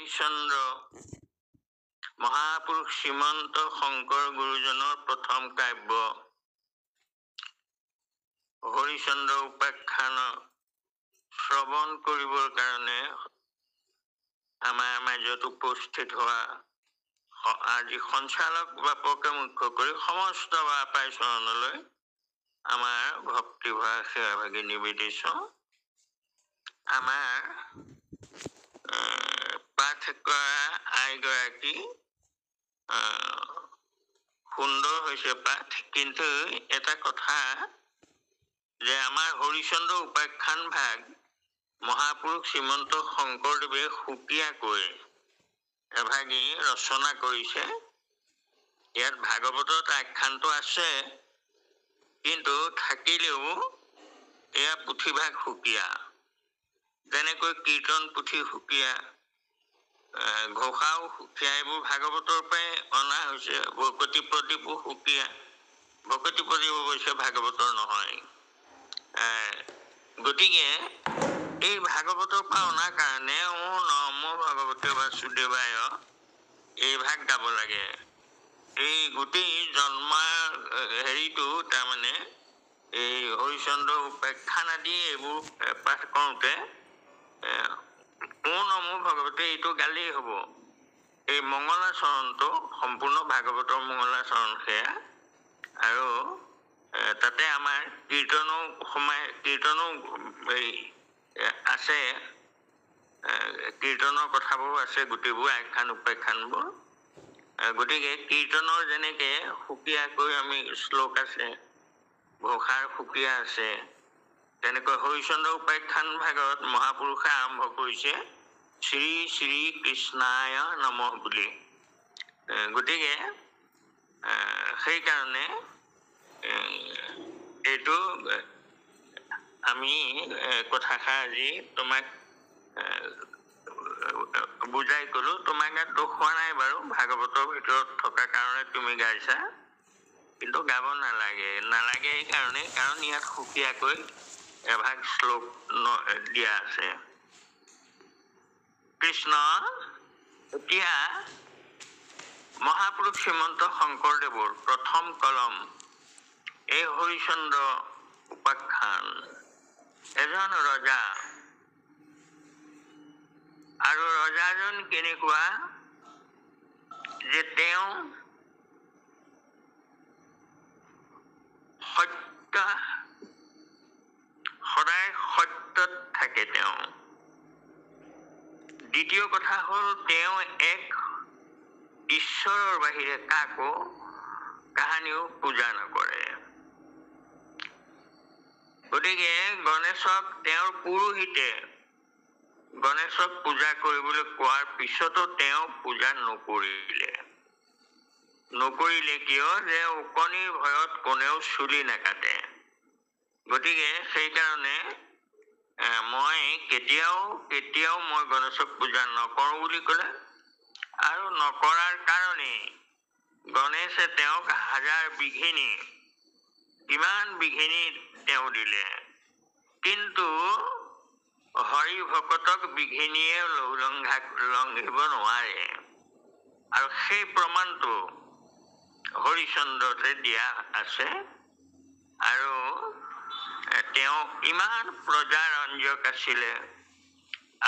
হৰিচন্দ্ৰ মহাপুৰুষ শ্ৰীমন্ত শংকৰ গুৰুজনৰ প্ৰথম কাব্য হৰিচন্দ্ৰ উপাখ্যান শ্ৰৱণ কৰিবৰ কাৰণে আমাৰ মাজত উপস্থিত হোৱা আজি সঞ্চালক বাপকে মুখ্য কৰি সমস্ত বাপাই চৰণলৈ আমাৰ ভক্তিভাৱ সেৱাভাগী নিবেদিছো। আমাৰ পাঠ কৰা আইগৰাকী সুন্দৰ হৈছে পাঠ, কিন্তু এটা কথা যে আমাৰ হৰিচন্দ্ৰ উপাখ্যান ভাগ মহাপুৰুষ শ্ৰীমন্ত শংকৰদেৱে সুকীয়াকৈ এভাগী ৰচনা কৰিছে। ইয়াত ভাগৱতত আখ্যানটো আছে, কিন্তু থাকিলেও এয়া পুথিভাগ সুকীয়া। যেনেকৈ কীৰ্তন পুথি সুকীয়া, ঘোষাও সুকীয়া, এইবোৰ ভাগৱতৰ পৰাই অনা হৈছে। ভকতি প্ৰদীপো সুকীয়া। ভকতি প্ৰদীপ অৱশ্যে ভাগৱতৰ নহয়। গতিকে এই ভাগৱতৰ পৰা অনাৰ কাৰণে নম ভগৱতে বাসুদেৱায় এই ভাগ গাব লাগে। এই গোটেই জন্মৰ হেৰিটো তাৰমানে এই হৰিচন্দ্ৰ উপাখ্যান আদি এইবোৰ পাঠ কৰোঁতে নম ভগৱতে এইটো গালেই হ'ব। এই মংগলাচৰণটো সম্পূৰ্ণ ভাগৱতৰ মংগলাচৰণ সেয়া। আৰু তাতে আমাৰ কীৰ্তনো আছে, কীৰ্তনৰ কথাবোৰ আছে, গোটেইবোৰ আখ্যান উপাখ্যানবোৰ। গতিকে কীৰ্তনৰ যেনেকে সুকীয়াকৈ আমি শ্লোক আছে, ঘোষাৰ সুকীয়া আছে, তেনেকৈ হৰিচন্দ্ৰ উপাখ্যান ভাগত মহাপুৰুষে আৰম্ভ কৰিছে শ্ৰী শ্ৰী কৃষ্ণায় নমঃ বুলি। গতিকে সেইকাৰণে এইটো আমি কথাষাৰ আজি তোমাক বুজাই কলো। তোমাক ইয়াত দুখ হোৱা নাই বাৰু, ভাগৱতৰ ভিতৰত থকা কাৰণে তুমি গাইছা, কিন্তু গাব নালাগে এই কাৰণে, কাৰণ ইয়াত সুকীয়াকৈ এভাগ শ্লোক দিয়া আছে। কৃষ্ণ এতিয়া মহাপুৰুষ শ্ৰীমন্ত শংকৰদেৱৰ প্ৰথম কলম এই হৰিচন্দ্ৰ উপাখ্যান। এজন ৰজা, আৰু ৰজাজন কেনেকুৱা যে তেওঁ সদায় সত্যত থাকে। তেওঁ দ্বিতীয় কথা হ'ল তেওঁ এক ঈশ্বৰৰ বাহিৰে কাকো কাহানিও পূজা নকৰে। গতিকে গণেশক তেওঁৰ পুৰোহিতে গণেশক পূজা কৰিবলৈ কোৱাৰ পিছতো তেওঁ পূজা নকৰিলে কিয়? যে উকনিৰ ভয়ত কোনেও চুলি নাকাটে। গতিকে সেইকাৰণে মই কেতিয়াও মই গণেশক পূজা নকৰোঁ বুলি ক'লে। আৰু নকৰাৰ কাৰণেই গণেশে তেওঁক কিমান বিঘিনি তেওঁ দিলে, কিন্তু হৰি ভকতক বিঘিনিয়ে লংঘিব নোৱাৰে। আৰু সেই প্ৰমাণটো হৰিচন্দ্ৰতে দিয়া আছে। আৰু তেওঁ ইমান প্ৰজাৰঞ্জক আছিলে,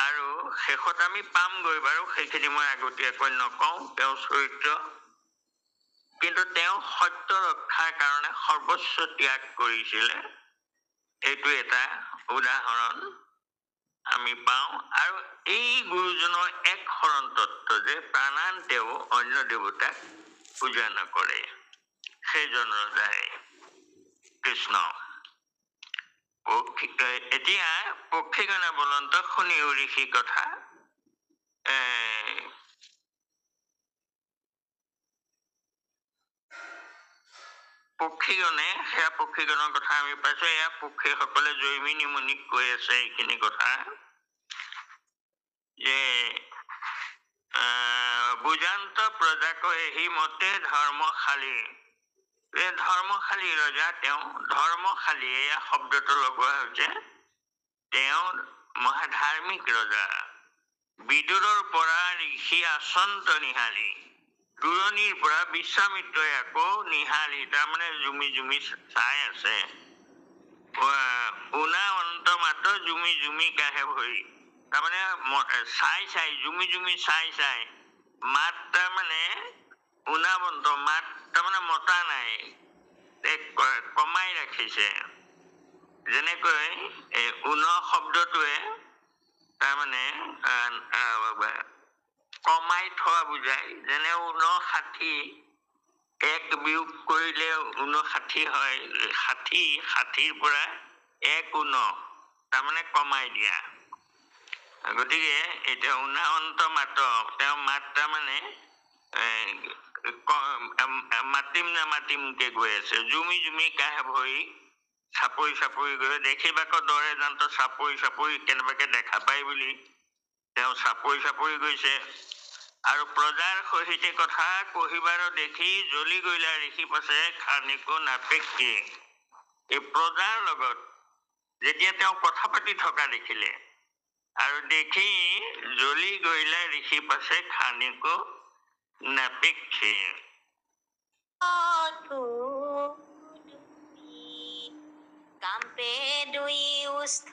আৰু শেষত আমি পামগৈ বাৰু, সেইখিনি মই আগতীয়াকৈ নকওঁ তেওঁৰ চৰিত্ৰ। কিন্তু তেওঁ সত্য ৰক্ষাৰ কাৰণে সৰ্বস্ব ত্যাগ কৰিছিলে, এইটো এটা উদাহৰণ আমি পাওঁ। আৰু এই গুৰুজনৰ এক শৰণ তত্ত্ব যে প্ৰাণান্তেও অন্য দেৱতাক পূজা নকৰে, সেইজন ৰজাই কৃষ্ণ। এতিয়া পক্ষীগণে বলন্ত শুনি ঋষি কথা। পক্ষীগণৰ কথা আমি পাইছো। এয়া পক্ষীসকলে জৈমিনী মুনিক কৈ আছে এইখিনি কথা, যে বুজান্ত প্ৰজাক এহি মতে ধৰ্মশালী। ধৰ্মশালী ৰজা তেওঁ। ধৰ্মশালী এয়া শব্দটো লগোৱা হৈছে। তেওঁ মহাধাৰ্মিক ৰজা, বিদুৰৰ পৰা ঋষি আচন্ত নিহাৰি দূৰণিৰ পৰা বিশ্বামিত্ৰই আকৌ নিহাৰি তাৰমানে জুমি জুমি চাই আছে উনা অন্ত মাত্ৰ জুমি জুমি কাহে ভৰি তাৰমানে চাই চাই জুমি জুমি চাই চাই মাত তাৰমানে উনাবন্ত মাত তাৰমানে মতা নাই কমাই ৰাখিছে যেনেকৈ উন শব্দটোৱে তাৰমানে কমাই থোৱা বুজায় যেনে 59 এক বিয়োগ কৰিলে 59 হয় 60ৰ পৰা 1 উন তাৰমানে কমাই দিয়া গতিকে এতিয়া উনাঅন্ত মাত তেওঁ মাত তাৰমানে মাতিম নামাতিমকে গৈ আছে জুমি জুমি কাহে ভৰি চাপৰি চাপৰি গৈ দেখিবাক দৰে জান্ত চাপৰি চাপৰি কেনেবাকে দেখা পাই বুলি তেওঁ চাপৰি চাপৰি গৈছে আৰু প্ৰজাৰ সহিতে কথা কহিবাৰ দেখি জ্বলি গইলা ঋষি পাছে খানিকো নাপেক্ষে এই প্ৰজাৰ লগত যেতিয়া তেওঁ কথা পাতি থকা দেখিলে আৰু দেখি জ্বলি গইলা ঋষি পাছে খানিকো নাপেক্ষে কাম্পে দুই উস্থ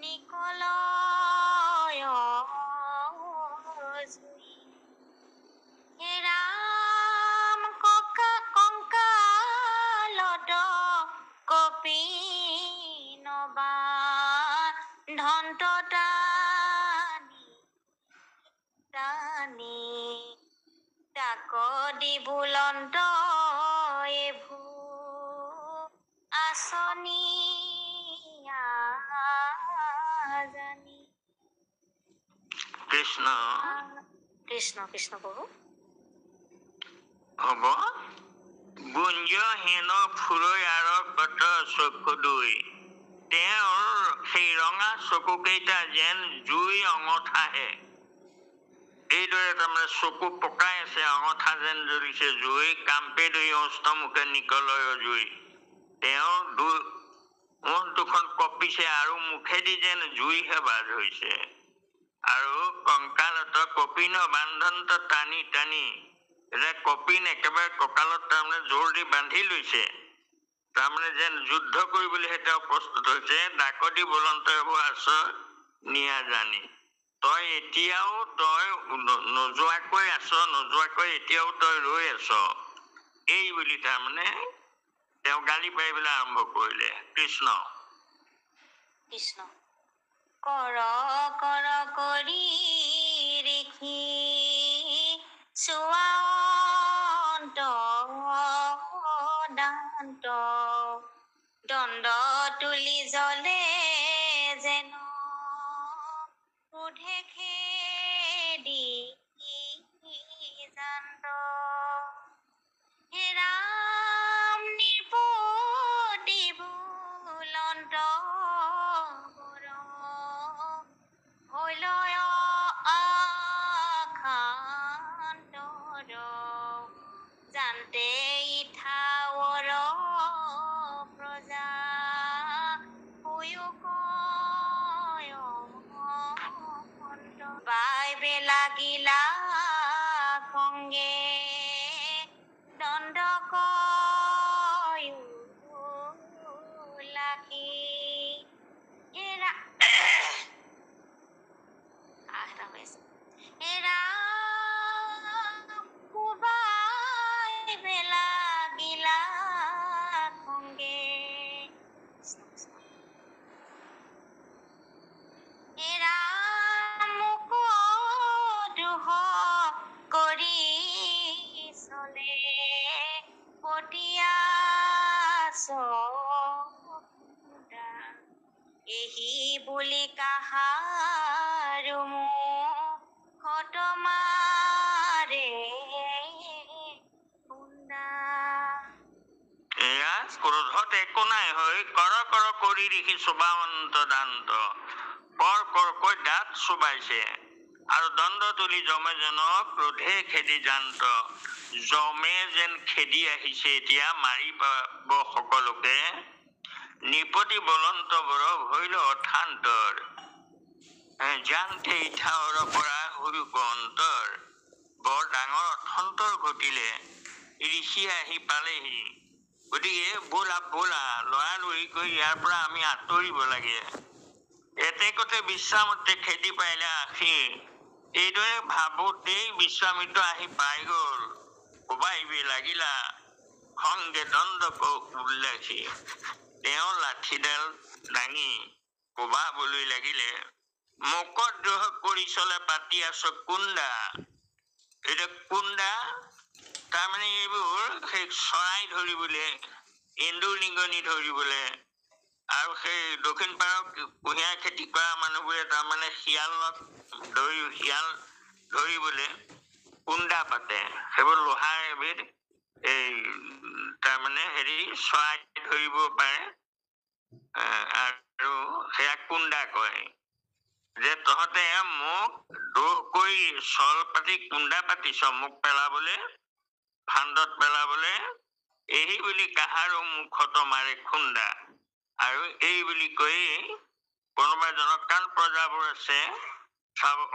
নিকলয় ৰাম কংকালত কপি নবা ধন্ত টানি তাক দি বুলন্ত এভু আচনি জানি কৃষ্ণ কৃষ্ণ কৃষ্ণ প্ৰভু হব গুঞ্জ হেন ফুৰৈ আৰু কত চকু দুই তেওঁৰ সেই ৰঙা চকুকেইটা যেন জুই অঙঠাহে এইদৰে তাৰমানে চকু পকাই আছে অঙঠা যেন জ্বলিছে জুই কাম্পে দুই অস্তমুখে নিকলয় জুই তেওঁ মুখ দুখন কঁপিছে আৰু মুখেদি যেন জুইহে বাজ হৈছে আৰু কংকালত কপিন বান্ধন্ত টানি টানি কপিন একেবাৰে কঁকালত তাৰমানে জোৰ দি বান্ধি লৈছে তাৰমানে যেন যুদ্ধ কৰিবলৈ তেওঁ প্ৰস্তুত হৈছে ডাকতি বুলন্ত এবোৰ আছ নিয়া জানি তই এতিয়াও তই নোযোৱাকৈ আছ নোযোৱাকৈ এতিয়াও তই ৰৈ আছ এই বুলি তাৰমানে তেওঁ গালি পাৰিবলৈ আৰম্ভ কৰিলে কৃষ্ণ কৃষ্ণ কৰ কৰ কৰি ৰিখি চুৱান্ত দান্ত দণ্ড তুলি জ্বলে যেন ক্ৰোধে খেদি জান্ত হে ৰাম নিৰ্পতি বুলন্ত হৈলয় আখান্তৰ জানতে ইঠাৱৰ প্ৰজা বাইবে লাগিলা খংগে দণ্ড লাখি লাগিলা খংগে দুহ কৰি চলে পতিয়া এহি বুলি কাহাৰো মুখত মাৰে এয়া ক্ৰোধত একো নাই হৈ কৰ কৰ কৰি ৰিখি চুবাৱন্ত দান্ত কৰ কৰকৈ দাঁত চুবাইছে আৰু দণ্ড তুলি যমে জনক ক্ৰোধে খেদি জান্ত যমে যেন খেদি আহিছে এতিয়া মাৰি পাব সকলোকে নিপতি বলন্ত বৰ ভৈল অঠান্তৰ জাংতে ইঠাৰৰ পৰা হুৰুক অন্তৰ বৰ ডাঙৰ অথন্তৰ ঘটিলে ঋষি আহি পালেহি গতিকে ব'লা ব'লা লৰালৰি কৰি ইয়াৰ পৰা আমি আঁতৰিব লাগে এতেকতে বিশ্বামিত্ৰে খেদি পাৰিলে আশী এইদৰে ভাবোতেই বিশ্বামিত্ৰ আহি পাই গ'ল কোবাইবি লাগিলা খংগে দণ্ডক উল্লাসী তেওঁ লাঠিডাল দাঙি কোবাবলৈ লাগিলে মুখত দ্ৰোহ কৰি চলে পাতি আছ কুণ্ডা এতিয়া কুণ্ডা তাৰমানে এইবোৰ সেই চৰাই ধৰিবলৈ এন্দুৰ নিগনি ধৰিবলৈ আৰু সেই দক্ষিণ পাৰত কুঁহিয়াৰ খেতি কৰা মানুহবোৰে তাৰমানে শিয়াল ধৰিবলৈ কুণ্ডা পাতে সেইবোৰ লোহাৰ এবিধ এই তাৰমানে চৰাই ধৰিব পাৰে আৰু সেয়া কুণ্ডা কয় যে তহঁতে মোক দোষ কৰি চল পাতি কুণ্ডা পাতিছ মোক পেলাবলৈ ফান্দত পেলাবলৈ এই বুলি কাহাৰো মুখত মাৰে খুন্দা আৰু এই বুলি কৈ কোনোবা জনকান প্ৰজাবোৰ আছে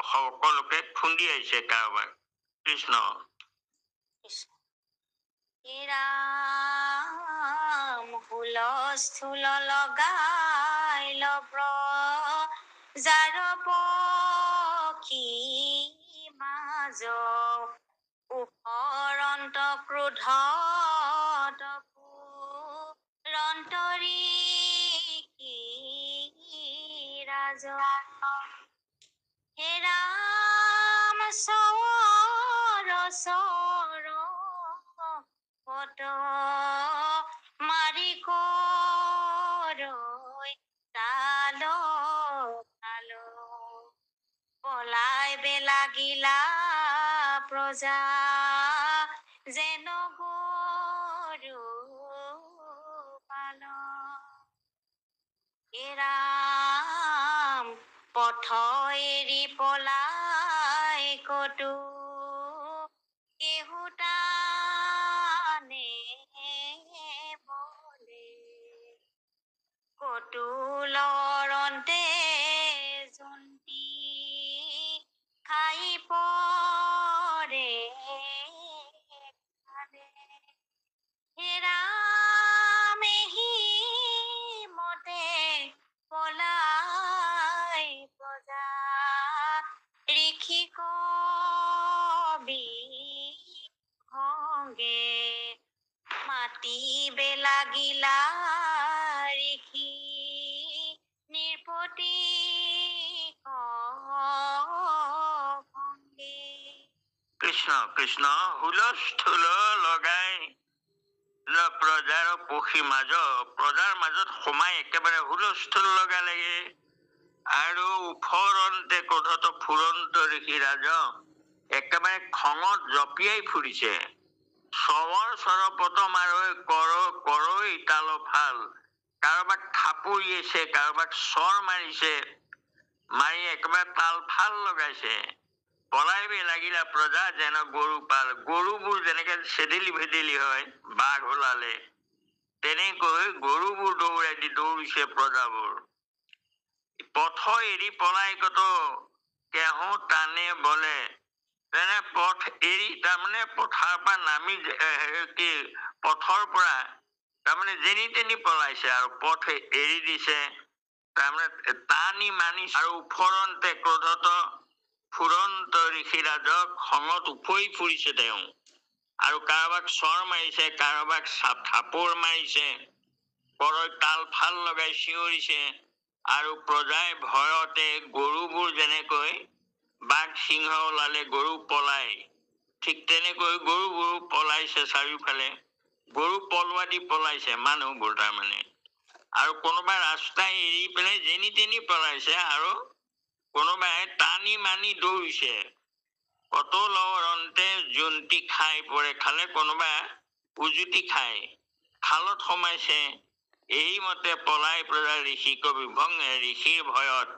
সকলোকে খুন্দিয়াইছে কাৰোবাক কৃষ্ণ ৰাম হুলস্থুল লগাই লব্ৰ যাৰ পক্ষী মাজ উপৰন্ত ক্ৰোধ ৰন্তৰী কি ৰাজ হে ৰাম চৰ পদ মাৰি কৰৈ তাল তাল পলাই বেলাগিলা প্ৰজা যেন গৰু পাল ৰাম পথ এৰি পলাই কতো কেহুটানে বলে কতো লৰন্তে জন্তি খাই পৰে হে ৰাম এহি মতে পলাই প্ৰজা ঋষি কবি ভংগে মাতিবে লাগিলা ঋষি নিৰ্পতি ভংগে কৃষ্ণ কৃষ্ণ হুলস্থুল লগাই প্ৰজাৰ পক্ষী প্ৰজাৰ মাজত সোমাই একেবাৰে হুলস্থুল লগালেগে আৰু উফৰন্তে ক্ৰোধত ফুৰন্ত ঋষি ৰাজ একেবাৰে খঙত জঁপিয়াই ফুৰিছে চবৰ চৰপত মাৰৈ কৰৈ তাল ফাল কাৰোবাক থাপৰিয়াইছে কাৰোবাক চৰ মাৰিছে মাৰি একেবাৰে তাল ফাল লগাইছে পলাইবি লাগিলা প্ৰজা যেন গৰু পাল গৰুবোৰ যেনেকে চেদেলি ভেদেলি হয় বাঘ ওলালে তেনেকৈ গৰুবোৰ দৌৰিছে প্ৰজাবোৰ পথ এৰি পলাই কত কেহো টানে বলে তেনে পথ এৰি তাৰমানে পথাৰ পৰা নামি কি পথৰ পৰা তাৰমানে যেনি তেনি পলাইছে আৰু পথ এৰি দিছে তাৰমানে টানি মানি আৰু উফৰন্তে ক্ৰোধত ফুৰন্ত ঋষিৰাজক খঙত উফৰি ফুৰিছে তেওঁ আৰু কাৰোবাক চৰ মাৰিছে কাৰোবাক থাপৰ মাৰিছে কৰৈ তাল ফাল লগাই চিঞৰিছে আৰু প্ৰজাই ভয়তে গৰুবোৰ যেনেকৈ বাঘ সিংহ ওলালে গৰু পলাই ঠিক তেনেকৈ গৰুবোৰ পলাইছে চাৰিওফালে গৰু পলোৱা দি পলাইছে মানুহবোৰ তাৰমানে আৰু কোনোবা ৰাস্তা এৰি পেলাই যেনি তেনি পলাইছে আৰু কোনোবাই টানি মানি দৌৰিছে কত লৰন্তে জন্তি খাই পৰে খালে কোনোবা উজুতি খায় খালত সোমাইছে এই মতে পলাই প্ৰজা ঋষি কবি ভংগে ঋষিৰ ভয়ত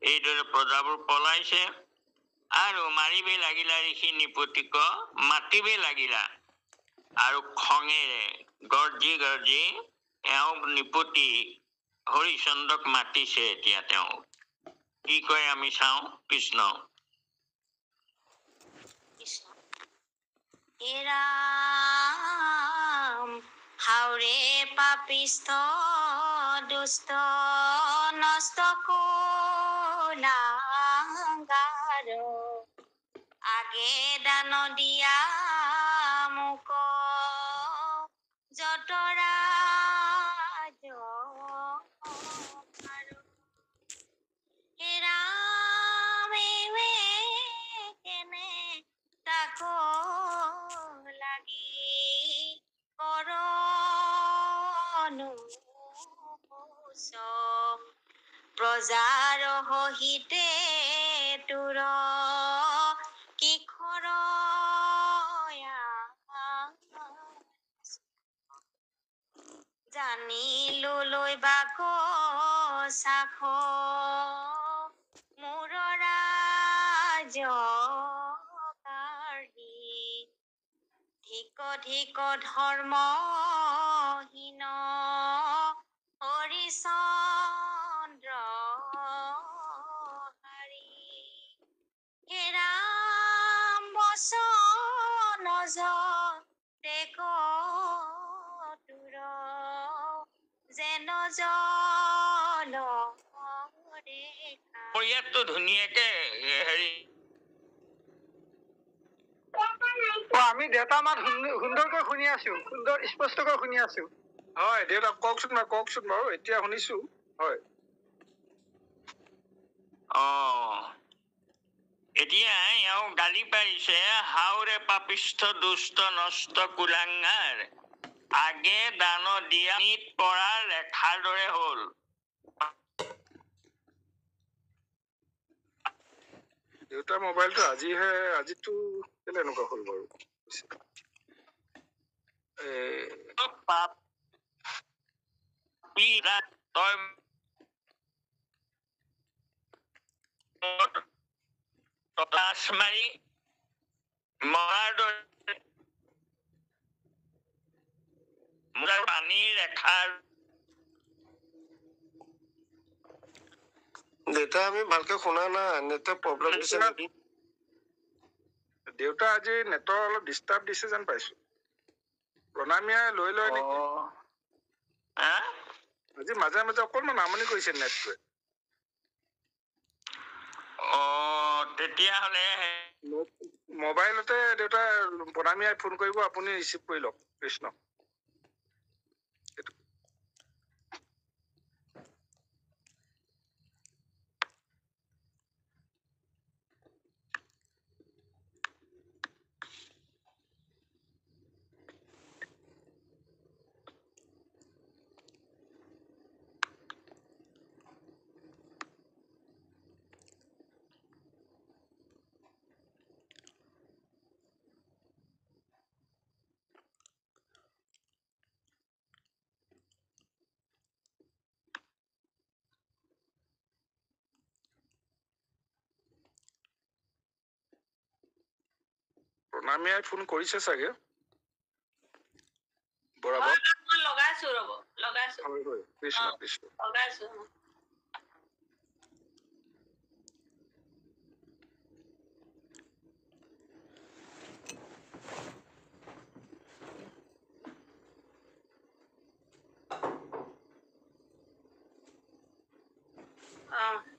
এইদৰে প্ৰজাবোৰ পলাইছে আৰু মাৰিবে লাগিলা ঋষি নিপতিক মাতিবে লাগিলা আৰু খঙেৰে গৰ্জি গৰ্জি এওঁ নিপতি হৰিচন্দ্ৰক মাতিছে এতিয়া তেওঁ কি কয় আমি চাওঁ কৃষ্ণ কৃষ্ণ হে ৰাম হাওৰে পাপিষ্ঠ দুষ্ট নষ্ট কুলাঙ্গাৰ আগে দান দিয়া মোক যতৰা হে ৰাম এৱে কেনে তাকো লাগি কৰনো প্ৰজাৰ সহিতে তোৰ কিশোৰ জানিলো লৈ বাক চাখ মোৰ ৰাজ ধিক ধিক ধৰ্মহীন হৰিচন্দ্ৰ হে ৰাম বচন তোৰ যেন জল ইয়াততো ধুনীয়াকে হেৰি আমি দেউতা মাত সুন্দৰকৈ শুনি আছো সুন্দৰ স্পষ্টকৈ শুনি আছো হয় দেউতা কওকচোন বাৰু এতিয়া শুনিছো হয় এতিয়া এওঁ গালি পাৰিছে হাওৰে পাপিষ্ঠ দুষ্ট নষ্ট কুলাঙ্গাৰ আগে দান দিয়া নিত পৰা ৰেখাৰ দৰে হ'ল দেউতাৰ মোবাইলটো আজিতো কেলে এনেকুৱা হ'ল বাৰু তই ততাচ মাৰি মৰাৰ দৰে মোৰ পানীৰ ৰেখাৰ দেউতা আমি ভালকে শুনা নাই নেটে প্ৰব্লেম দিছে নেকি দেউতা আজি নেটৰ অলপ ডিষ্টাৰ্ব দিছে যেন পাইছো প্ৰণামীয়ে লৈ লয় নেকি আজি মাজে মাজে অকণমান আমনি কৰিছে নেটটোৱে তেতিয়াহ'লে মোবাইলতে দেউতা প্ৰণামীয়ে ফোন কৰিব আপুনি ৰিচিভ কৰি লওক কৃষ্ণ প্ৰণামীয়ে ফোন কৰিছে চাগে বৰাবৰ লগাইছো ৰব লগাইছো হয় কৃষ্ণ কৃষ্ণ লগাইছো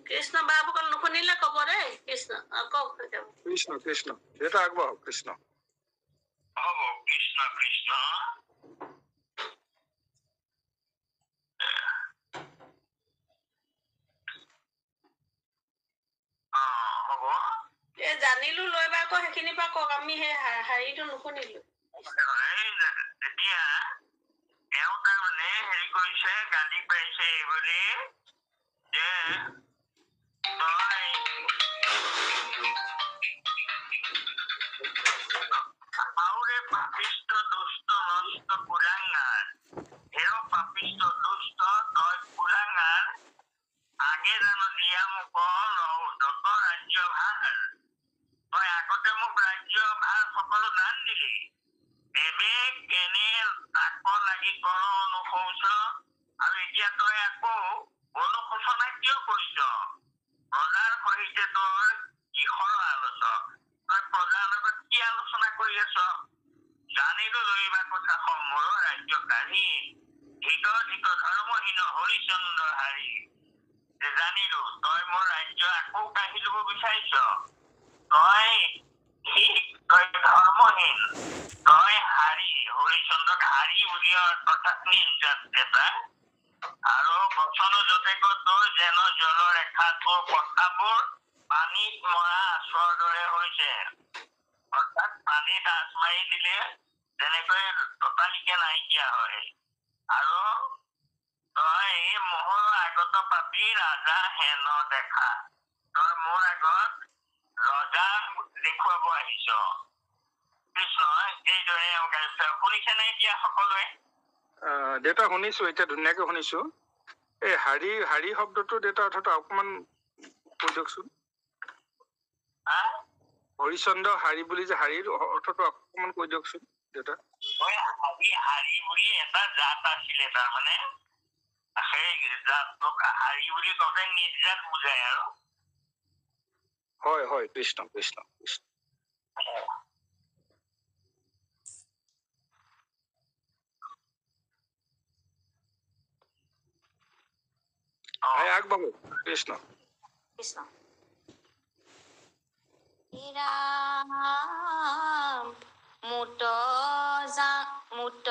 কৃষ্ণ বাবুকল নুশুনিলে কব দেই কৃষ্ণ কওক কৃষ্ণ কৃষ্ণ দেউতা আগবাঢ়ক কৃষ্ণ হ'ব কৃষ্ণ কৃষ্ণ হ'ব জানিলো লৈ বা আকৌ সেইখিনি পৰা কওক আমি সেই হেৰিটো নুশুনিলো এতিয়া তেওঁ তাৰমানে হেৰি কৰিছে গালি পাৰিছে এইবুলি যে তই হাওৰে পাপিষ্ঠ দুষ্ট নষ্ট কুলাঙ্গাৰ হেৰ পাপিষ্ঠ দুষ্ট তই কুলাঙ্গাৰ আগে জানো দিয়া মোক যত ৰাজ্য ভাৰ তই আগতে মোক ৰাজ্য ভাৰ সকলো দান দিলি এবে কেনে তাক লাগি কৰ অনুশৌচ আৰু এতিয়া তই আকৌ কৰিছ প্ৰজাৰ সহিতে তোৰ কিহৰ আলোচনা তই প্ৰজাৰ লগত কি আলোচনা কৰি আছ জানিলো লৰিবা কথা মোৰ ৰাজ্য কাঢ়ি ধিক ধৰ্মহীন হৰিচন্দ্ৰ হাৰি জানিলো তই মোৰ ৰাজ্য আকৌ কাঢ়ি লব বিচাৰিছ তই ধৰ্মহীন তই হাৰি হৰিচন্দ্ৰক হাৰি বুলি অৰ্থাৎ নিৰ্যাত এটা আৰু বচন যতে তোৰ যেন জলৰেখা তোৰ কথাবোৰ পানীত মৰা আচৰ দৰে হৈছে অৰ্থাৎ পানীত আচ মাৰি দিলে যেনেকৈ ততালিকে নাইকিয়া হয় আৰু তই মোহৰ আগত পাপি ৰাজা হেন দেখা তই মোৰ আগত ৰজা দেখুৱাব আহিছ কৃষ্ণ এইদৰে শুনিছেনে এতিয়া সকলোৱে দেউতা শুনিছো এতিয়া ধুনীয়াকে শুনিছো এই হাৰি শব্দটো দেউতা অৰ্থটো অকমান কৈ দিয়কচোন হৰিচন্দ্ৰ হাৰি বুলি যে হাৰিৰ অৰ্থটো অকমান কৈ দিয়কচোন দেউতা হাৰি বুলি এটা জাত আছিলে তাৰমানে সেই জাতক হাৰি বুলি কওঁতে নিৰ্যাত বুজায় আৰু হয় হয় কৃষ্ণ কৃষ্ণ কৃষ্ণ আগবাবু কৃষ্ণ কৃষ্ণ ৰাম মুত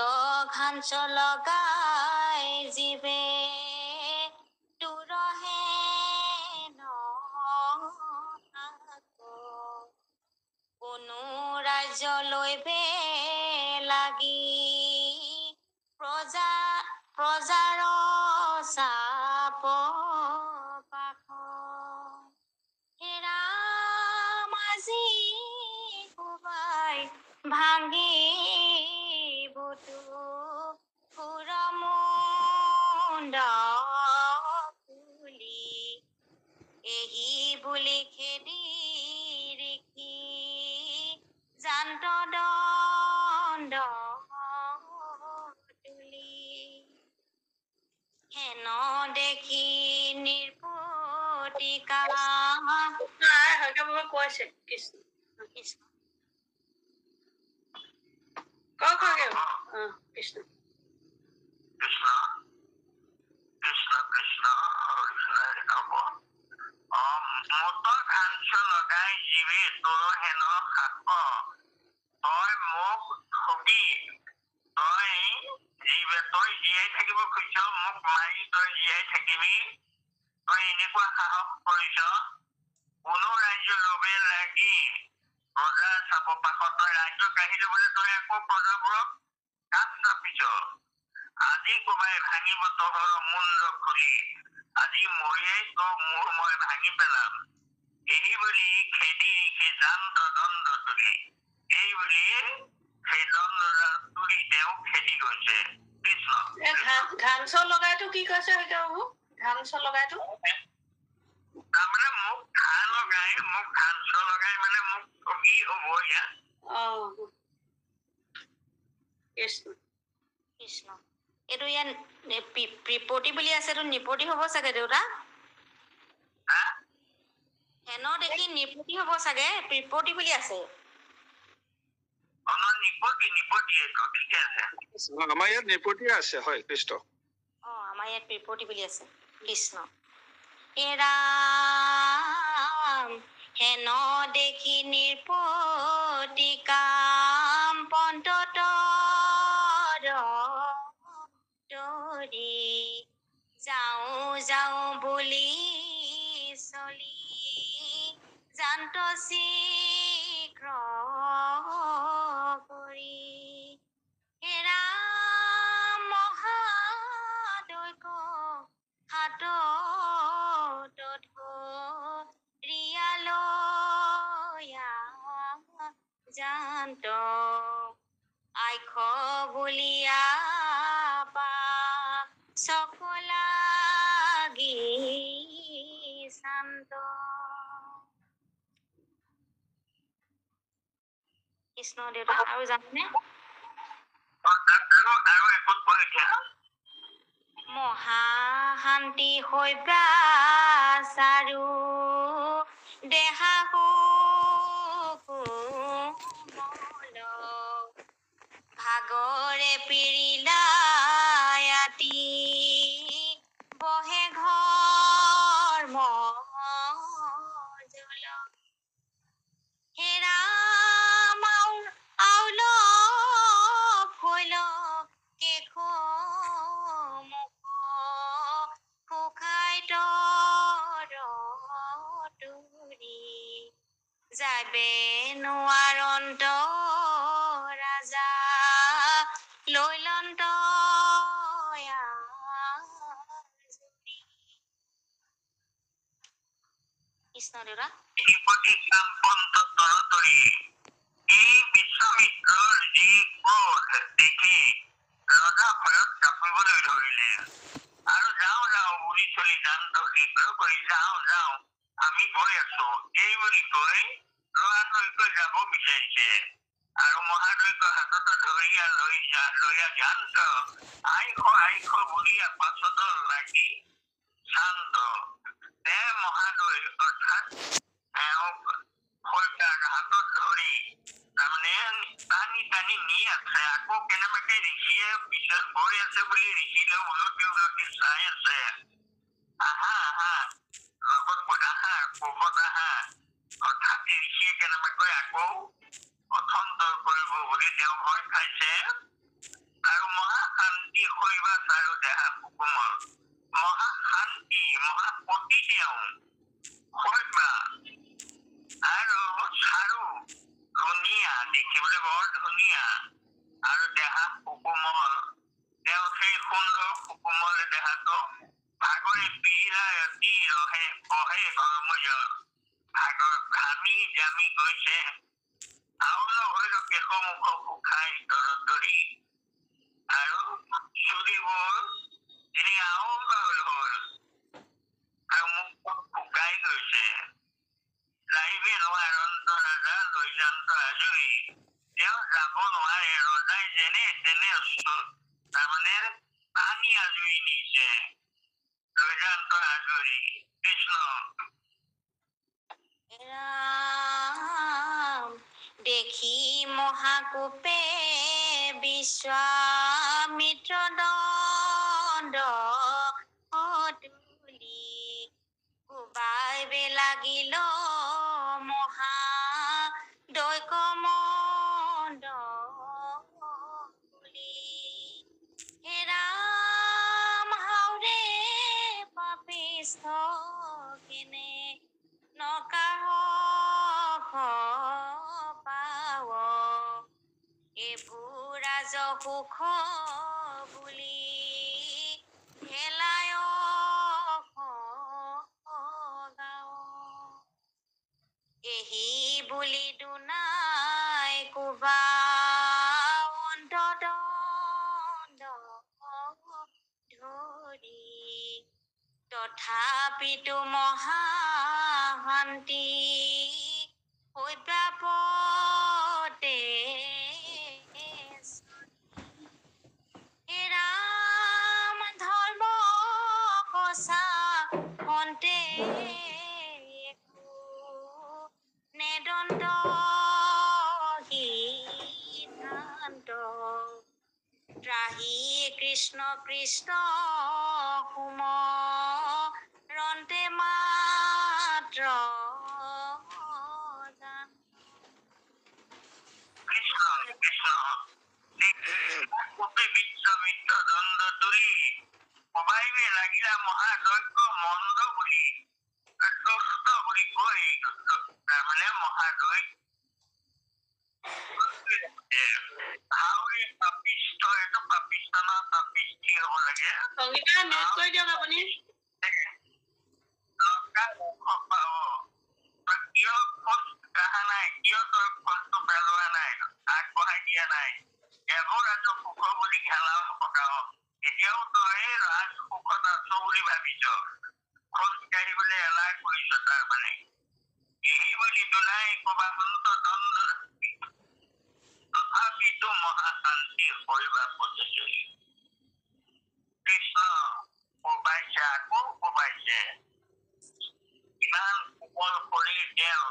ঘাঞ্চ লগাই জীৱে তুৰহে কোনো ৰাজ্যলৈ বে লাগি প্ৰজাৰ চাপ আজি কোবাই ভাঙি বুটু সুৰমুণ্ড তুলি এহি বুলি খেদি ৰিখি জান্ত দণ্ড তুলি হেন দেখি নিৰ্পতিকা হয়কে বাবা কৈছে কৃষ্ণ কৃষ্ণ কওক হয়কে কৃষ্ণ কৃষ্ণ কৃষ্ণ কৃষ্ণ হব মুত ঘাঞ্চ লগাই জীৱে তোৰ হেন শাক তই মোক ঠগি তই জীয়াই থাকিব খুজিছ মোক মাৰি তই জীয়াই থাকিবি তই এনেকুৱা সাহস কৰিছ কোনো ৰাজ্য লবে লাগি প্ৰজাৰ চাপ পাশত তই ৰাজ্য কাঢ়ি লবলৈ তই আকৌ প্ৰজাবোৰক কাষ চাপিছ আজি কোবাই ভাঙিব তহৰ মুণ্ড খুলি আজি মৰিয়াই তোৰ মূৰ মই ভাঙি পেলাম এই বুলি খেদি সেই জান্ত দণ্ড তুলি এই বুলি সেই দণ্ডডাল তুলি তেওঁ খেদি গৈছে কৃষ্ণ ঘাঞ্চ লগাইটো কি কৈছে হয়কে বাবু ঘাঞ্চ লগাইটো তাৰমানে মোক ঘাঞ্চ লগাই মানে মোক ঠগি হব ইয়াত কৃষ্ণ কৃষ্ণ এইটো ইয়াত প্ৰিপতি বুলি আছে এইটো নিপতি হব চাগে দেউতা হেন দেখি নিপতি হব চাগে প্ৰিপতি বুলি আছে নিপতি এইটো ঠিকে আছে আমাৰ ইয়াত নিপতিয়ে আছে হয় কৃষ্ণ আমাৰ ইয়াত প্ৰিপতি বুলি আছে কৃষ্ণ ৰাম হেন দেখি নিৰ্পতিকাম পন্তত দৰি যাওঁ বুলি চলি জান্ত শীঘ্ৰ কৰি ৰাম মহাদৈক হাতত ধৰিয়ালয়া জান্ত আইখ বুলিয়া পা সকলাগি শান্ত কৃষ্ণ দেউতা আৰু জানে আৰু একোত পৰীক্ষা মহাশান্তি হৈ চাৰু দেহা কোমল ভাগৰে পিৰিলা আতি বহে ঘৰ মজল হেৰাম আউল ফৈল কেশ মুখ শুকাই তুৰি যাবে নোৱাৰন্ত ৰাজা লৈলন্ত কৃষ্ণ দেউতা শ্ৰীপতি কামপন্ত তৰতৰি এই বিশ্বমিত্ৰৰ যি ক্ৰোধ দেখি ৰজা ভয়ত কাঁপিবলৈ ধৰিলে আৰু যাওঁ যাওঁ বুলি চলি যান্ত শীঘ্ৰ কৰি যাওঁ আমি গৈ আছো এই বুলি কৈ লৰালৰিকৈ যাব বিচাৰিছে আৰু মহাদৈক হাতত ধৰিয়া লৈয়া যান্ত আইখ বুলি পাছত লাগি শান্ত তে মহাদৈ অৰ্থাৎ খৈতাক হাতত ধৰি তাৰমানে টানি নি আছে আকৌ কেনেবাকে ঋষিয়ে পিছত গৈ আছে বুলি ঋষিলৈ উলটি চাই আছে আহা লগত আহা কোবত আহা অৰ্থাৎ ঋষিয়ে কেনেবাকৈ আকৌ অথন্তৰ কৰিব বুলি তেওঁ ভয় খাইছে আৰু মহাশান্তি শৈবা চাৰু দেহা সুকোমল মহাশান্তি মহাপতি তেওঁ শৈবা আৰু চাৰু ধুনীয়া দেখিবলৈ বৰ ধুনীয়া আৰু দেহা সুকোমল তেওঁ সেই সুন্দৰ সুকোমল দেহাটো ভাগৰে পিৰিলা অতি বহে গৰমজল ভাগৰ ঘামি জামি গৈছে আউল হৈল কেশ মুখ শুকাই তৰতৰি আৰু চুলিবোৰ তিনি আউল হ'ল আৰু মুখ শুকাই গৈছে যাইবে নোৱাৰন্ত ৰাজা লৈজান্ত আজৰি তেওঁ যাব নোৱাৰে ৰজাই যেনে তেনে তাৰমানে টানি আজৰি নিছে লৈজান্ত আজৰি কৃষ্ণ ৰাম দেখি মহাকোপে বিশ্বামিত্ৰ দণ্ড তুলি কোবাইবে লাগিল মহা দৈক মণ্ডলী হেৰাম হাউৰে পাপিষ্ঠ কেনে নকাহ পাৱ এইবোৰ ৰাজসুখ বুলি হেলায় গাওঁ এহি বুলি দুনাই কোবা অন্তত ধৰি তথাপিতো মহাশান্তি হৈতাপতে ৰাম ধৰ্ম কচা অন্তে নেদন্ত সিদ্ধান্ত ত্ৰাহি কৃষ্ণ সুম ৰন্তে মাত্ৰ বিশ্বমিত্ৰ দণ্ড তুলি কোবাইবে লাগিলা মহাদৈক মন্দ বুলি দুষ্ট বুলি কৈ তাৰমানে মহাদৈ হাউৰে পাপিষ্ঠ এইটো পাপিষ্ঠ নহয় পাপিষ্ঠি হব লাগে সংগীতা মিউট কৰি দিয়ক আপুনি লংকা মুখ পাৱ কিয় খোজ কঢ়া নাই কিয় তই খোজটো পেলোৱা নাই আগবঢ়াই দিয়া নাই এবোৰ আছো সুখ বুলি খেলাও পকাও এতিয়াও তই ৰাজসুখত আছো বুলি ভাবিছ খোজ কাঢ়িবলৈ এলাহ কৰিছ তাৰমানে এই বুলি দুনাই কোবাহন্ত দণ্ড তথাপিতো মহাশান্তি শৈবা পথচৰি কৃষ্ণ কোবাইছে আকৌ কোবাইছে কোমল শৰীৰ তেওঁৰ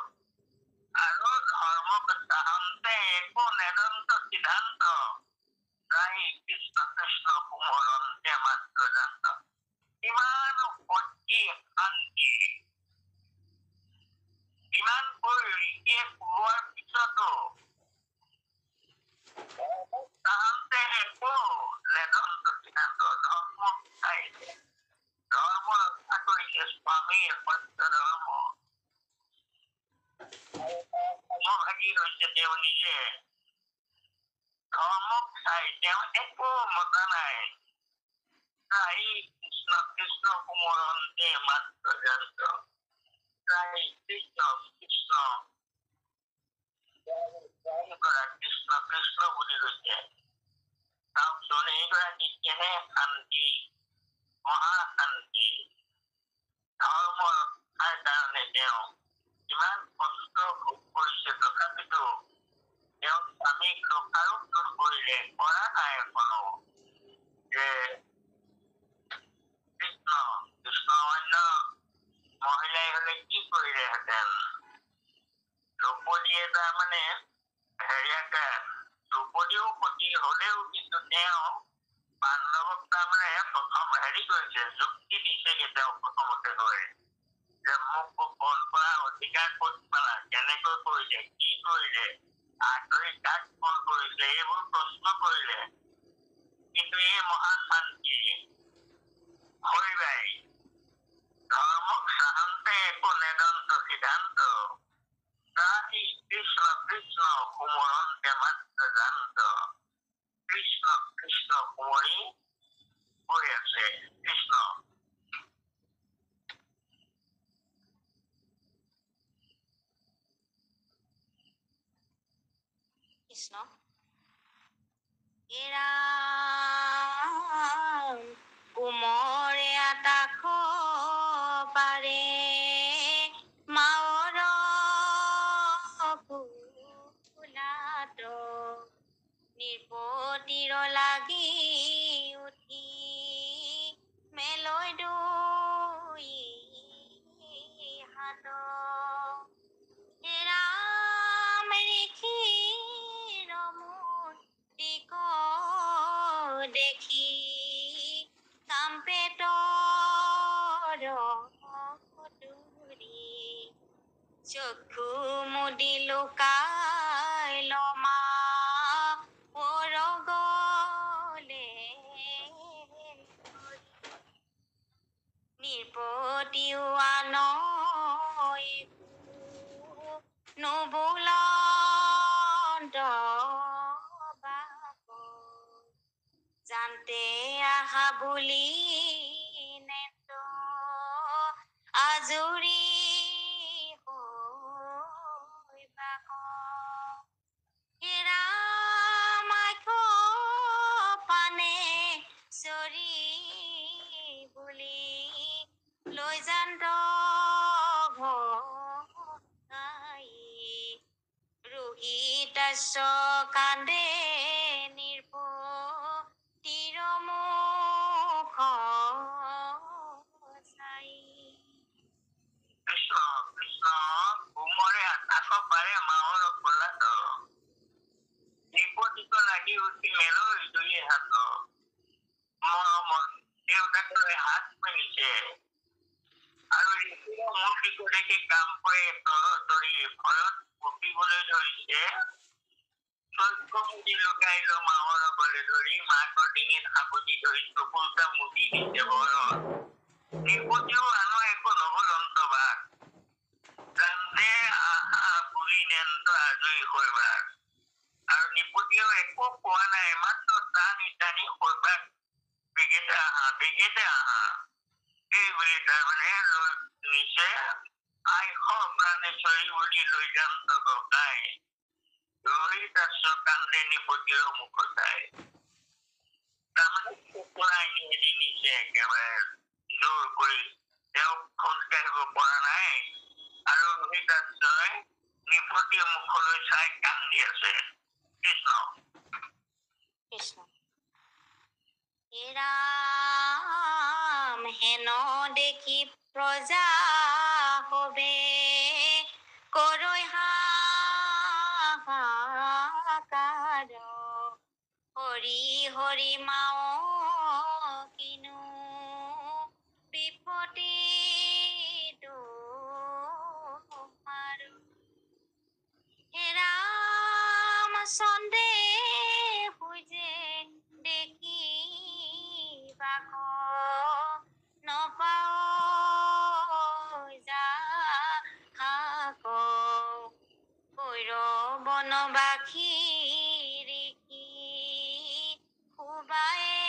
আৰু ধৰ্মক তাহান্তে একো নেদন্ত সিদ্ধান্ত ৰাহি কৃষ্ণ কৃষ্ণ কুমৰন্তে মাত্ৰ জান্ত। ইমান শক্তি শান্তি ইমানকৈ ঋষিয়ে কোৱাৰ পিছতো তাহান্তে একো নেদন্ত সিদ্ধান্ত ধৰ্মক চাইছে ধৰ্ম ৰক্ষা কৰিছে স্বামীৰ সত্য ধৰ্ম সমভাগী হৈছে তেওঁ নিজে ধৰ্মক চাই তেওঁ একো মতা নাই ৰাহি কৃষ্ণ কৃষ্ণ কুমৰন্তে মাত্ৰ জান্ত। ৰাহি কৃষ্ণ কৃষ্ণ কৰা কৃষ্ণ কৃষ্ণ বুলি কৈছে। চাওকচোন এইগৰাকী কেনে শান্তি মহাশান্তি ধৰ্ম ৰক্ষাৰ কাৰণে তেওঁ ইমান কষ্ট ভোগ কৰিছে তথাপিতো তেওঁ স্বামীক দোষাৰোপ কৰিলে কৰা নাই এখনো যে কৃষ্ণ কৃষ্ণ অন্য মহিলাই হলে কি কৰিলেহেঁতেন দ্ৰৌপদীয়ে তাৰমানে হেৰিয়াকে দ্ৰৌপদীও সতী হলেও কিন্তু তেওঁ পাণ্ডৱক তাৰমানে প্ৰথম হেৰি কৰিছে যুক্তি দিছেগে তেওঁ প্ৰথমতে গৈ যে মোক ফোন কৰা অধিকাৰ ক'ত পালা কেনেকৈ কৰিলে কি কৰিলে আঁতৰি কাক ফোন কৰিছিলে এইবোৰ প্ৰশ্ন কৰিলে কিন্তু এই মহাশান্তি হৰিবাই ধৰ্মক চাহান্তে একো নেদন্ত সিদ্ধান্ত ৰাহি কৃষ্ণ কৃষ্ণ কুমৰন্তে মাত্ৰ জান্ত। কৃষ্ণ কৃষ্ণ কুমৰী গৈ আছে কৃষ্ণ কৃষ্ণ হে ৰাম কোমৰে আকাশ পাৰে মাৱৰ ফুলাত নিপতিৰ লাগি উঠি মেলৈ দুই হাত হে ৰাম ঋষিৰ মূৰ্তিক দেখি কাম্পে তৰ দুৰি চক্ষু মুদি লুকাই লমা গলে নিপতিও আন নুবুলন্ত জানতে আহা বুলি নেত আজুৰি হে ৰাম পানে চৰি বুলি লৈ যান্ত ৰোহিতাস্য কান্দে নিৰ্পতিৰ মুখ চাই। কৃষ্ণ কৃষ্ণ কোমৰে আকাশ পাৰে মাহৰ ফলাত নিপতিত লাগি উঠি মেলৈ দুই হাত মৰমত দেউতাকলৈ হাত মেলিছে আৰু ঋষিৰ মূৰ্তিক দেখি কাম্পে তৰতৰি ভয়ত কঁপিবলৈ ধৰিছে চক্ষু মুদি লুকাই লো মাহৰ গলে ধৰি মাকৰ ডিঙিত সাবটি ধৰি চকুটা মুদি দিছে ভয়ত নিপতিও আন একো নবুলন্ত বাক জানতে আহা বুলি নেন্ত আজৰি হৈবাক আৰু নিপতিয়েও একো কোৱা নাই মাত্ৰ টানি টানি হৈবাক বেগেতে আহা এই বুলি তাৰমানে লৈ নিছে আইস প্ৰাণেশ্বৰী বুলি লৈ যান্ত গকাই ৰোহিতাস্য কান্দে নিপতিৰ মুখ চাই তাৰমানে কুকুৰাই হেৰি নিছে একেবাৰে জোৰ কৰি তেওঁক খোজকাঢ়িব পৰা নাই আৰু ৰোহিতাস্যই নিপতিৰ মুখলৈ চাই কান্দি আছে কৃষ্ণ কৃষ্ণ হে ৰাম হেন দেখি প্ৰজা হবে কৰৈ হাহাকাৰ হৰি হৰি মাও কিনো বিপদে তোমাৰ হে ৰাম সন্দেহ যে দেখি বাক নপাও যা হাক কৈৰ বনবাসী ৰিকি কোবায়ে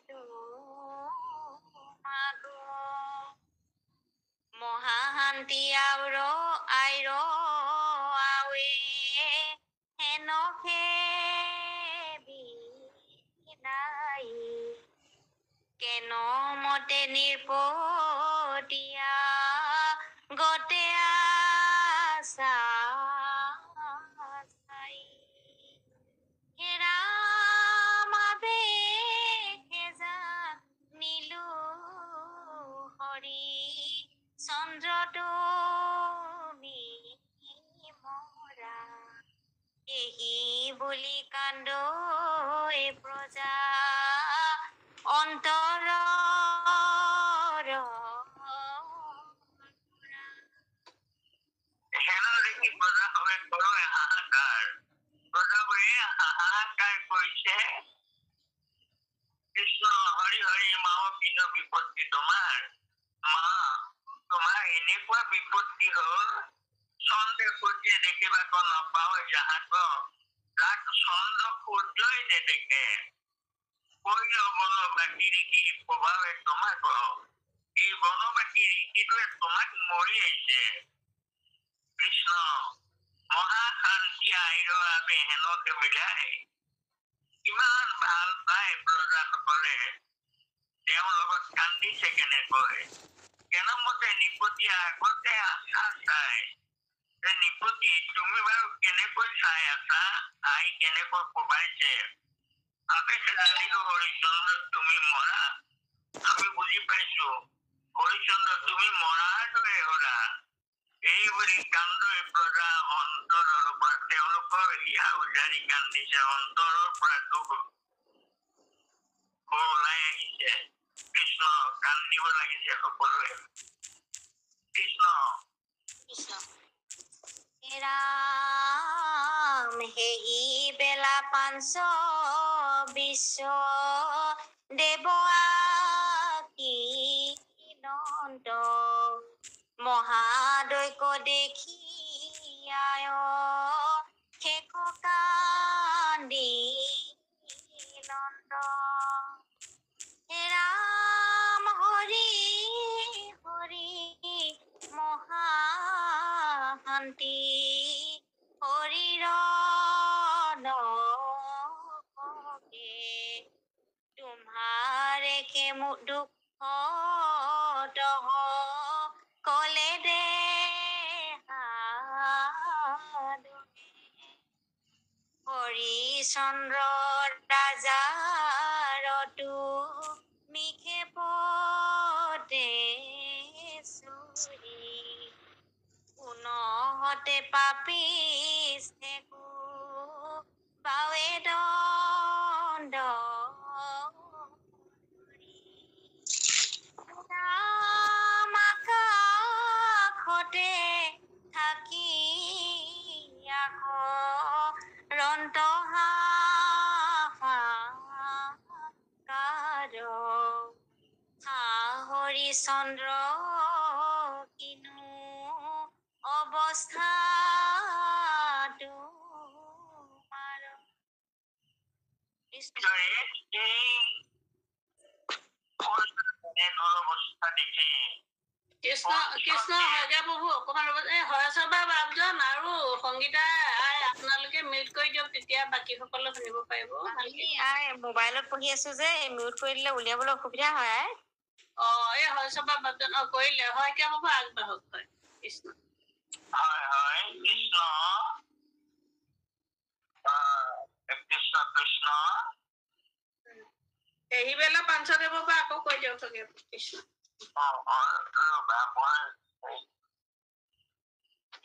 তোমাক মহাশান্তি আউৰ আইৰ আৱে হেনকে বিদায়ী কেন মতে নিৰ্পতিয়া গতে আশা হে ৰাম আবেশে জানিলো হৰি চন্দ্ৰ তুমি মৰা এহি বুলি কান্দৈ প্ৰজা অন্তৰ হেনো দেখি প্ৰজা হবে কৰৈ হাহাকাৰ প্ৰজাবোৰে হাহাকাৰ কৰিছে কৃষ্ণ হৰি হৰি মাও কিনো বিপত্তি তোমাৰ মা তোমাৰ এনেকুৱা বিপত্তি হল চন্দ্ৰ সূৰ্যে দেখিবাক নাপাও যাহাক যাক চন্দ্ৰ সূৰ্যই নেদেখে কৈল বনবাসী ঋষি প্ৰভাৱে তোমাক এই বনবাসী ঋষিটোৱে তোমাক মৰি আহিছে কৃষ্ণ মহাশান্তি আইৰ বাবে হেনকে মিলাই কিমান ভাল পায় প্ৰজাসকলে তেওঁৰ লগত কান্দিছে কেনেকৈ কেনেমতে নিপতীয়া আগতে আশা চাই যে নিপতি তুমি বাৰু কেনেকৈ চাই আছা আই কেনেকৈ কোবাইছে আবেশে জানিলো হৰিচন্দ্ৰ তুমি মৰা আমি বুজি পাইছো হৰিচন্দ্ৰ তুমি মৰাৰ দৰে হলা এই বুলি কান্দৈ প্ৰজা অন্তৰৰ পৰা তেওঁলোকৰ ইয়া উজাৰি কান্দিছে অন্তৰৰ পৰা দুখ ওলাই আহিছে কৃষ্ণ কান্দিব লাগিছে সকলোৱে কৃষ্ণ কৃষ্ণ হে ৰাম হেহি বেলা পাঞ্চ বিশ্ব দেৱ আকি নন্দ মহাদৈক দেখি আয় শেষ কান্দি নন্দ হে ৰাম হৰি হৰি মহাশান্তি হৰিৰ নকে তোমাৰে কে দুখ দহ কলে দে হৰিচন্দ্ৰ ৰাজাৰতো মিখে পদে চুৰি পুনহতে পাপিছে বাৱে দণ্ড ৰাম আকাশতে থাকি আক ৰন্ত হাহাকাৰ হৰিচন্দ্ৰ কিনো অৱস্থা তোমাৰ কৃষ্ণ এই দুৰৱস্থা দেখি কৃষ্ণ কৃষ্ণ হয়গে প্ৰভু অকমান ৰ'ব এই হৰেশ্বৰ বাপজন আৰু সংগীতা আই আপোনালোকে মিউট কৰি দিয়ক তেতিয়া বাকী সকলে শুনিব পাৰিব ভালকে মোবাইলত পঢ়ি আছো যে মিউট কৰি দিলে উলিয়াবলৈ অসুবিধা হয় আই এই হৰেশ্বৰ বাপজন কৰিলে হয় কিয় প্ৰভু আগবাঢ়ক হয় কৃষ্ণ হয় হয় কৃষ্ণ কৃষ্ণ কৃষ্ণ এহি বেলা পাঞ্চদেৱৰ পৰা আকৌ কৈ দিয়ক কৃষ্ণ ৰ'বা মই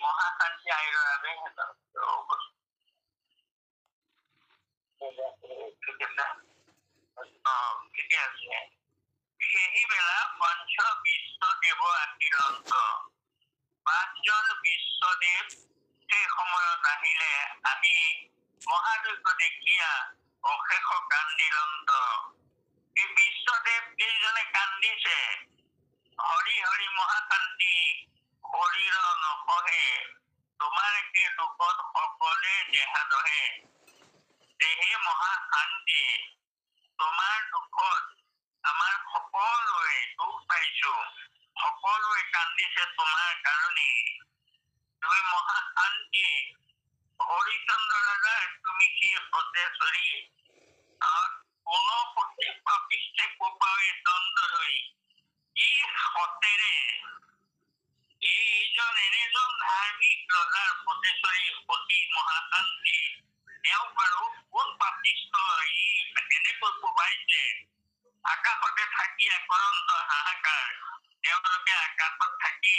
মহাকান্তি আইৰৰ বাবে ঠিক আছে ঠিকে আছে সেই বেলা পঞ্চ বিশ্বদেৱ আশীৰন্ত 5জন বিশ্বদেৱ সেই সময়ত আহিলে আমি মহাদৈত্য দেখিয়া অশেষ কান্দিলন্ত এই বিশ্বদেৱ কেইজনে কান্দিছে হৰি হৰি মহাকান্তি শৰীৰ নসহে তোমাৰ সেই দুখত সকলে দেহা দহে দেহে মহাকান্তি তোমাৰ দুখত আমাৰ সকলোৱে দুখ পাইছো সকলোৱে কান্দিছে তোমাৰ কাৰণে তুমি মহাকান্তি হৰিচন্দ্ৰ ৰাজা তুমি কি সতেশ্বৰী কোনো প্ৰতিষ্ঠা কোপাৱে দণ্ড ধৰি ই সতেৰে এইজন এনেজন ধাৰ্মিক ৰজাৰ সতেশ্বৰী সতী মহাকান্তি তেওঁ বাৰু কোন পাপিষ্ঠ ই এনেকৈ কোবাইছে আকাশতে থাকি অনন্ত হাহাকাৰ তেওঁলোকে আকাশত থাকি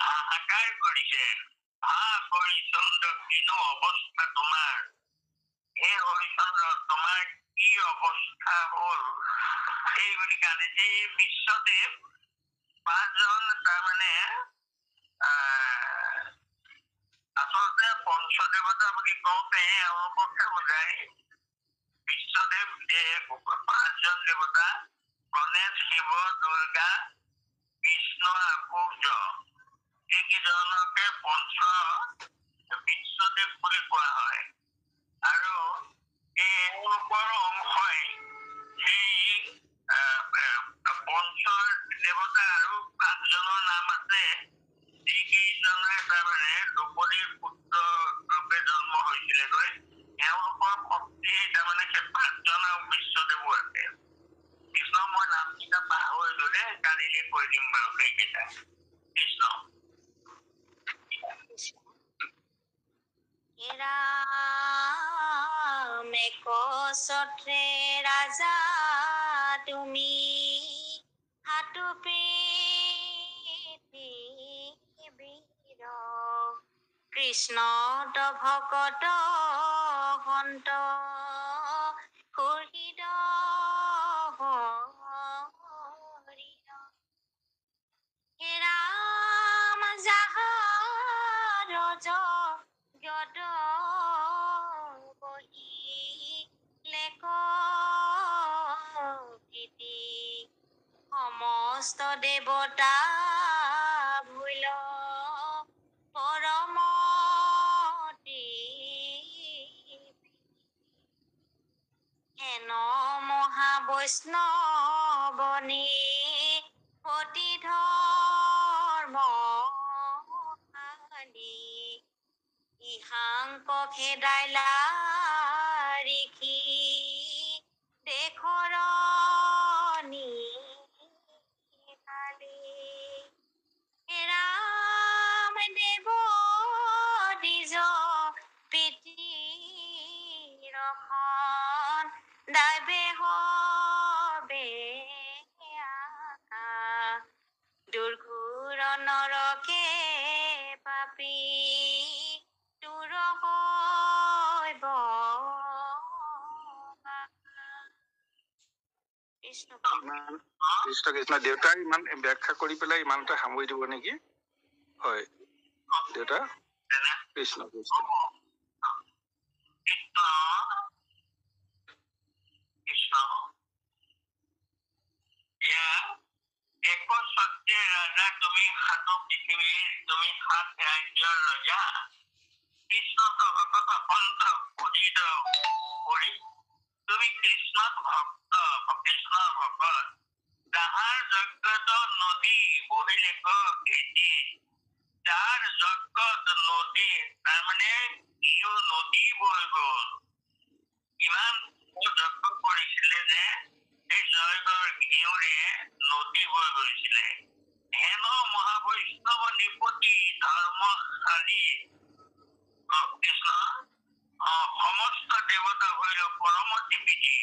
হাহাকাৰ কৰিছে হৰিচন্দ্ৰ কিনো অৱস্থা তোমাৰ হে হৰিচন্দ্ৰ তোমাৰ কি অৱস্থা হল সেই বুলি কান্দিছে এই বিশ্বদেৱ 5জন তাৰমানে আচলতে পঞ্চদেৱতা বুলি কওঁতে এওঁলোককে বুজায় বিশ্বদেৱ 5জন দেৱতা গণেশ শিৱ দুৰ্গা বিষ্ণু সূৰ্য এইকেইজনকে পঞ্চ বিশ্বদেৱ বুলি কোৱা হয় আৰু এই এওঁলোকৰ অংশই সেই পঞ্চ দেৱতা আৰু 5জনৰ নাম আছে যিকেইজনে তাৰমানে দ্ৰৌপদীৰ পুত্ৰ ৰূপে জন্ম হৈছিলেগৈ এওঁলোকৰ শক্তি তাৰমানে সেই 5জন আৰু বিশ্বদেৱো আছে কৃষ্ণ মই নামকেইটা পাহৰিলো দে কালিলৈ কৈ দিম বাৰু সেইকেইটা কৃষ্ণ ৰামে কছত্ৰে ৰাজা তুমি হাতু পৃথিৱীৰ কৃষ্ণ ভকত সন্ত হৃদ হে ৰাম যাহাৰ যত বহিলে কীৰ্তি সমস্ত দেৱতা ভুল পৰমতি হেন মহাবৈষ্ণৱনী সতী ধৰ্ম ইহাংক খেদাইলা ৰিখি দেশৰ ৰাম দেৱ দিজ পিতৃৰখন দাবে হবে দুৰ্ঘুৰ নৰকে পাপী তোৰ হৈব কৃষ্ণ কৃষ্ণ কৃষ্ণ দেউতাক ইমান ব্যাখ্যা কৰি পেলাই ইমানতে সামৰি দিব নেকি হয় দেউতা কৃষ্ণ কৃষ্ণ ৰাজা তুমি সাত পৃথিৱীৰ তুমি 7 ৰাজ্যৰ ৰজা কৃষ্ণ ভকত সন্ত পূজিত কৰি তুমি কৃষ্ণক ভক্ত কৃষ্ণ ভকত যাহাৰ যজ্ঞত নদী বহিলে খেতি যাৰ যজ্ঞত নদী তাৰমানে ইও নদী বৈ গল ইমান যজ্ঞ কৰিছিলে যে এই জয়গৰ ঘিউৰে নদী বৈ গৈছিলে হেন মহাবৈষ্ণৱ নিপতি ধৰ্মশালী কৃষ্ণ সমস্ত দেৱতা হইল পৰমতি পিঠি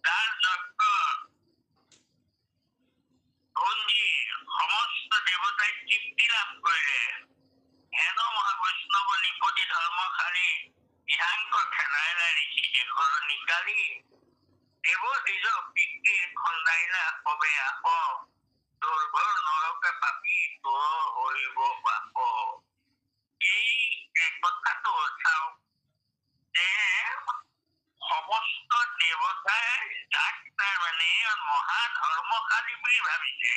যাৰ যজ্ঞ ধুঞ্জি দেৱতাই তৃপ্তি লাভ কৰিলে হেন মহাবৈষ্ণৱ নিপতি ধৰ্মশালী ইহাংক খেলাইলা ঋষি দেশৰ নিকালি দেৱ নিজ পিতৃৰ খন্দাইলা কবে আক দুৰ্ঘৰ নৰকে পাপি তোৰ হৰিব বাপ। এই কথাটো চাওক যে সমস্ত দেৱতাই যাক তাৰমানে মহা ধৰ্মশালী বুলি ভাবিছে,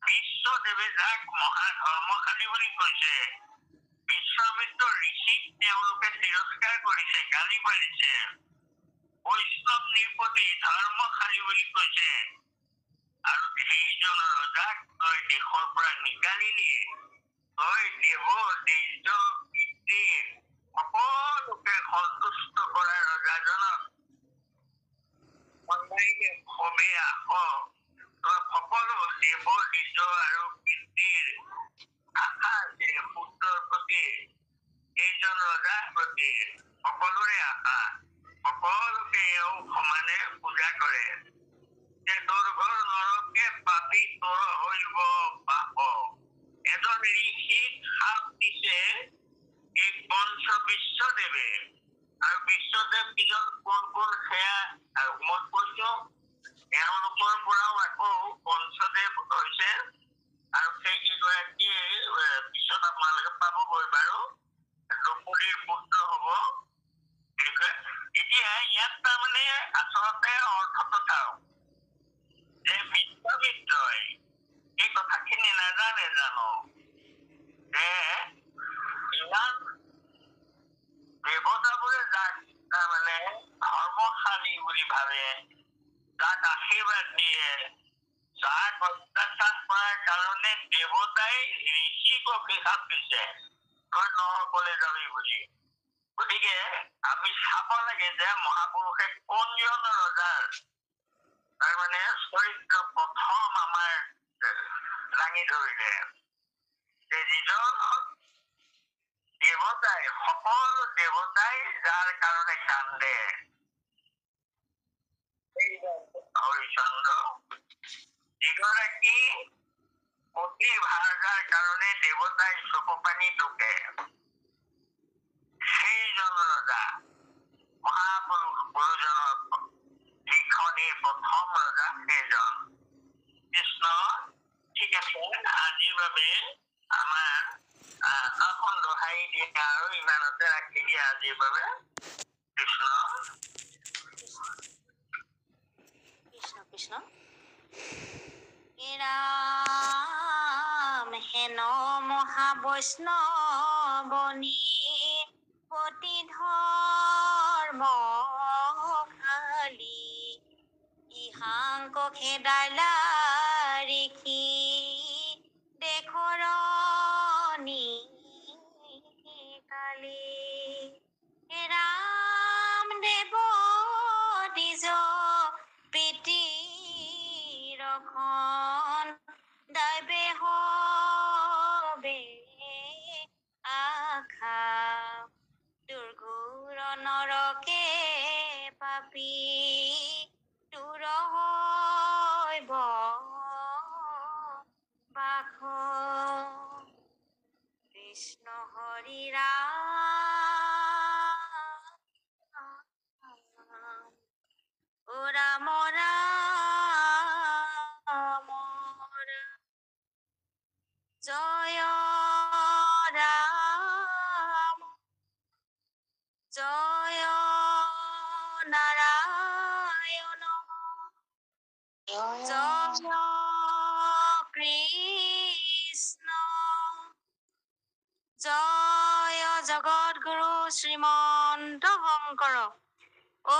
বিশ্বদেৱে যাক মহা ধৰ্মশালী বুলি কৈছে, বিশ্বামিত্ৰ ঋষিক তেওঁলোকে তিৰস্কাৰ কৰিছে, গালি পাৰিছে, বৈষ্ণৱ নৃপতি ধৰ্মশালী বুলি কৈছে, আৰু সেইজন ৰজাক তই দেশৰ পৰা নিকালিলি, তই দেৱ নিজ পিতৃৰ সকলোকে সন্তুষ্ট কৰা ৰজাজনক কবে আস তই সকলো দেৱ নিজ আৰু পিতৃৰ আশা আছে পুত্ৰৰ প্ৰতি, এইজন ৰজাৰ প্ৰতি সকলোৰে আশা, সকলোকে এওঁ সমানে পূজা কৰে যে তোৰ ঘৰ নৰকে পাপি তোৰ হৰিব বাপ। এজন ঋষিক শাপ দিছে এই পঞ্চ বিশ্বদেৱে, আৰু বিশ্বদেৱ কিজন কোন কোন সেয়া মই কৈছো, এওঁলোকৰ পৰাও আকৌ পঞ্চদেৱ হৈছে, আৰু সেইকেইগৰাকী পিছত আপোনালোকে পাবগৈ বাৰু, দ্ৰৌপদীৰ পুত্ৰ হব। এতিয়া ইয়াত তাৰমানে আচলতে অৰ্থটো চাওক যে বিশ্বামিত্ৰই এই কথাখিনি নাজানে জানো যে ইমান দেৱতাবোৰে যাক তাৰমানে ধৰ্মশালী বুলি ভাবে, যাক আশীৰ্বাদ দিয়ে, যাক অত্যাচাৰ কৰাৰ কাৰণে দেৱতাই ঋষিক অভিশাপ দিছে তই নৰকলৈ যাবি বুলি। গতিকে আমি চাব লাগে যে মহাপুৰুষে কোনজন ৰজাৰ তাৰমানে চৰিত্ৰ প্ৰথম আমাৰ দাঙি ধৰিলে, যে যিজন দেৱতাই সকলো দেৱতাই যাৰ কাৰণে কান্দে, হৰিচন্দ্ৰ যিগৰাকী অতি ভাৰ্যাৰ কাৰণে দেৱতাই চকু পানী টুকে, সেইজন ৰজা মহাপুৰুষ গুৰুজনৰ লিখনিৰ প্ৰথম ৰজা সেইজন কৃষ্ণ। ঠিক আছে, আজিৰ বাবে আমাৰ এখন দোহাই দিয়া আৰু ইমানতে ৰাখি দিয়া আজিৰ বাবে। কৃষ্ণ কৃষ্ণ কৃষ্ণ। ৰাম হেন মহাবৈষ্ণৱনী পতি ধৰ্মশালী ইহাংক খেদাইলা ঋষি দেশৰ নিকালি। ৰাম দেৱ নিজ পিতৃৰ দৈবে হবে আশা দুৰ্ঘোৰ নৰকে পাপি তোৰ হইব বাস। কৃষ্ণ হৰি ৰাম ও ৰাম ৰাম জয় ৰাম জয় নাৰায়ণ জয় কৃষ্ণ জয় জগৎগুৰু শ্ৰীমন্ত শংকৰ। ও